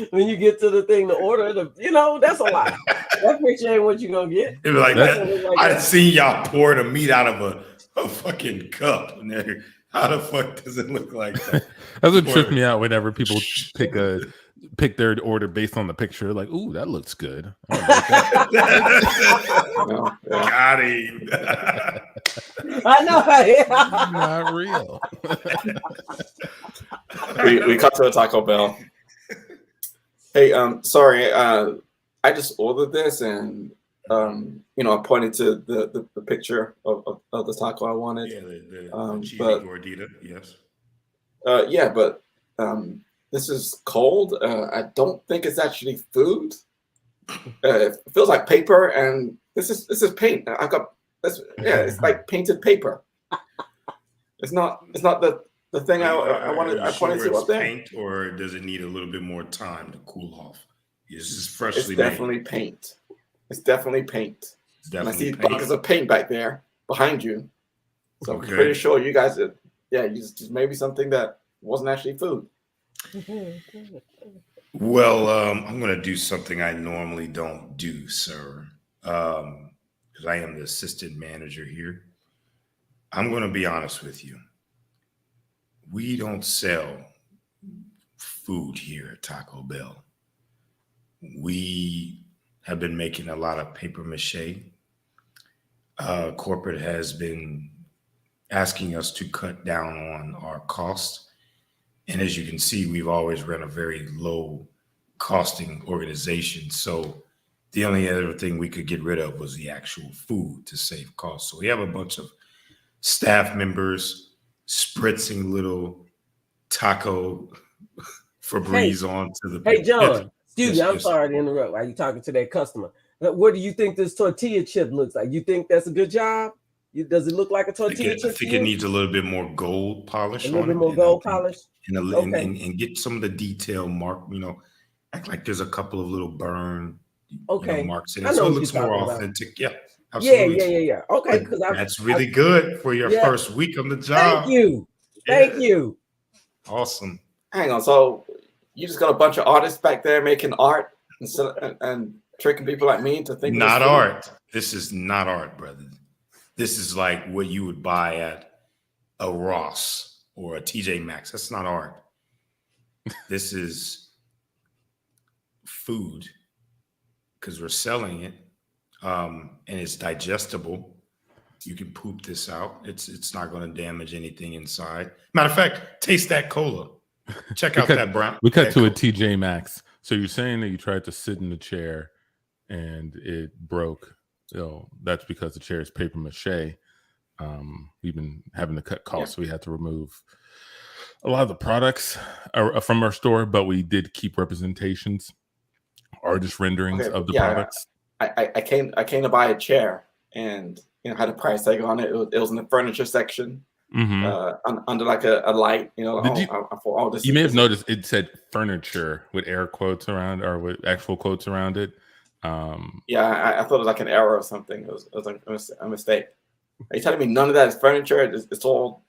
When you get to the thing to order, that's a lie. That picture ain't what you're gonna get. It was like that. I've seen y'all pour the meat out of a fucking cup. How the fuck does it look like that? That's what trips me out whenever people pick their order based on the picture. Like, ooh, that looks good. Got him. I know. Not real. we cut to a Taco Bell. Hey, sorry. I just ordered this and I pointed to the picture of the taco I wanted. Yeah, the cheesy gordita, yes. But this is cold. I don't think it's actually food. It feels like paper, and this is paint. It's like painted paper. It's not the thing I wanted. I pointed to up there. Paint, or does it need a little bit more time to cool off? This is freshly It's definitely made. paint. It's definitely paint. And I see buckets of paint back there behind you. So I'm pretty sure you guys, just maybe something that wasn't actually food. Well, I'm going to do something I normally don't do, sir, because I am the assistant manager here. I'm going to be honest with you. We don't sell food here at Taco Bell. We have been making a lot of paper mache. Corporate has been asking us to cut down on our costs. And as you can see, we've always run a very low costing organization. So the only other thing we could get rid of was the actual food to save costs. So we have a bunch of staff members spritzing little taco Febreze onto the Hey, John, excuse me, I'm yes. sorry to interrupt. Are you talking to that customer? What do you think this tortilla chip looks like? You think that's a good job? Does it look like a tortilla chip? I think it needs a little bit more gold polish A little on bit it. more gold polish. And get some of the detail mark, act like there's a couple of little burn marks in it. So it looks more authentic. Yeah, absolutely. Yeah. Okay, because that's really good for your first week on the job. Thank you. Awesome. Hang on, so you just got a bunch of artists back there making art and tricking people like me to think not art. This is not art, brother. This is like what you would buy at a Ross or a TJ Maxx. That's not art. This is food because we're selling it, and it's digestible. You can poop this out. It's not going to damage anything inside. Matter of fact, taste that cola. Check out that brown. We cut to a TJ Maxx. So you're saying that you tried to sit in the chair and it broke. That's because the chair is paper mache. We've been having to cut costs, so we had to remove a lot of the products from our store, but we did keep representations, artist renderings of the products. I came to buy a chair, and had a price tag on it. It was in the furniture section. Under like a light, you may have noticed it said furniture with air quotes around or with actual quotes around it. I thought it was like an error or something. It was like a mistake. Are you telling me none of that is furniture? It's all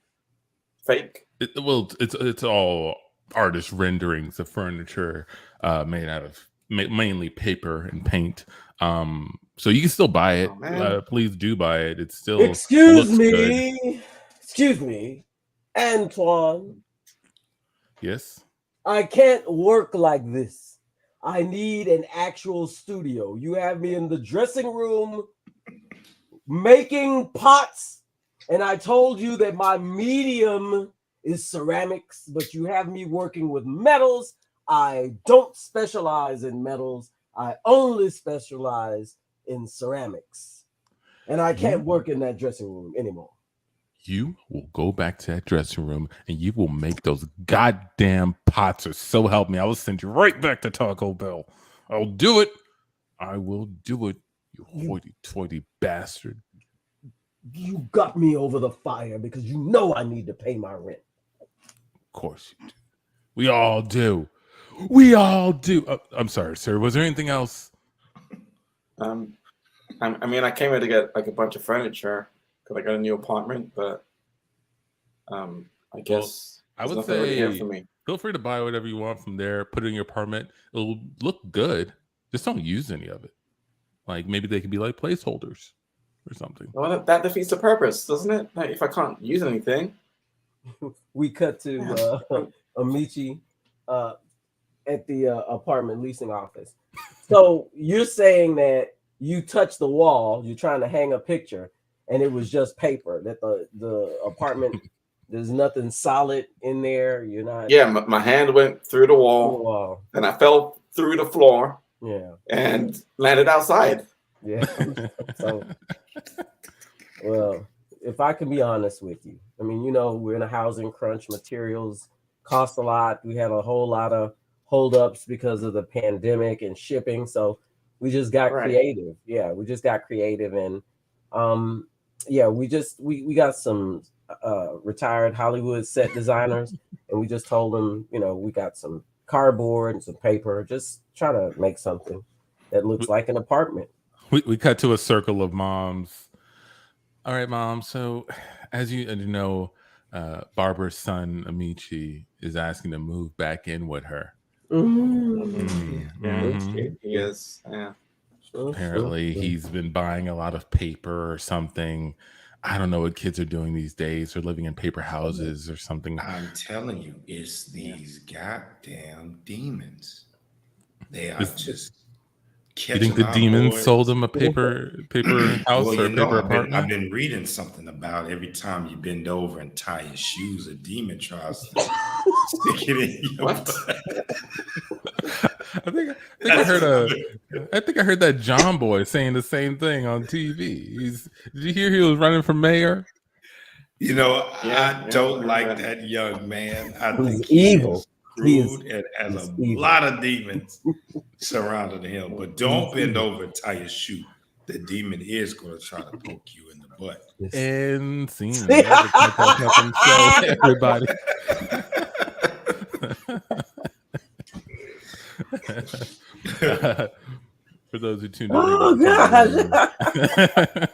fake? It's all artist renderings of furniture made out of mainly paper and paint. So you can still buy it. Please do buy it. It's still Excuse me, Antoine. Yes. I can't work like this. I need an actual studio. You have me in the dressing room making pots, and I told you that my medium is ceramics, but you have me working with metals. I don't specialize in metals. I only specialize in ceramics, and I can't work in that dressing room anymore. You will go back to that dressing room and you will make those goddamn pots, or so help me. I will send you right back to Taco Bell. I'll do it. I will do it, you hoity-toity bastard. You got me over the fire because you know I need to pay my rent. Of course you do. We all do. We all do. I'm sorry, sir. Was there anything else? I mean, I came here to get like a bunch of furniture because I got a new apartment, but I guess I would say for me. Feel free to buy whatever you want from there. Put it in your apartment. It'll look good. Just don't use any of it. Like maybe they could be like placeholders or something. Well, that defeats the purpose, doesn't it? Like, if I can't use anything. We cut to Amici at the apartment leasing office. So you're saying that you touched the wall, you're trying to hang a picture, and it was just paper, that the apartment, there's nothing solid in there. You're not. Yeah, my hand went through the wall, and I fell through the floor. Yeah, and landed outside. Yeah. So, well, if I can be honest with you, I mean, we're in a housing crunch. Materials cost a lot. We had a whole lot of holdups because of the pandemic and shipping. So we just got creative. Yeah, we just got creative, and we got some retired Hollywood set designers, and we just told them, we got some cardboard and some paper, just try to make something that looks like an apartment. We cut to a circle of moms. All right, Mom. So as you know, Barbara's son, Amici, is asking to move back in with her. He is. Yeah. Apparently, he's been buying a lot of paper or something. I don't know what kids are doing these days. They're living in paper houses or something. I'm telling you, it's these goddamn demons. They are just You think catching the our demons boys. sold them a paper house Well, or a paper I've apartment? been reading something about every time you bend over and tie your shoes, a demon tries to stick it in your What? butt. I think I heard that John Boy saying the same thing on TV. Did you hear he was running for mayor? You know, Yeah, I don't I like remember that young man. I He's think he evil. is He is- screwed and has he's a evil. lot of demons surrounding him. But don't He's bend evil. over and tie your shoe. The demon is going to try to poke you in the butt. And scene. That's the fucking show, everybody. For those who tuned in, Oh God!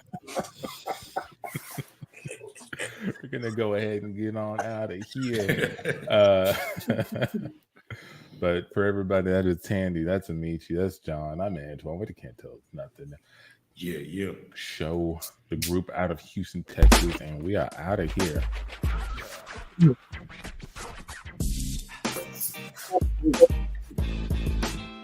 we're gonna go ahead and get on out of here. But for everybody, that is Tandy, that's Amici, that's John, I'm Antoine. We can't tell nothing. Yeah. Show the group out of Houston, Texas, and we are out of here.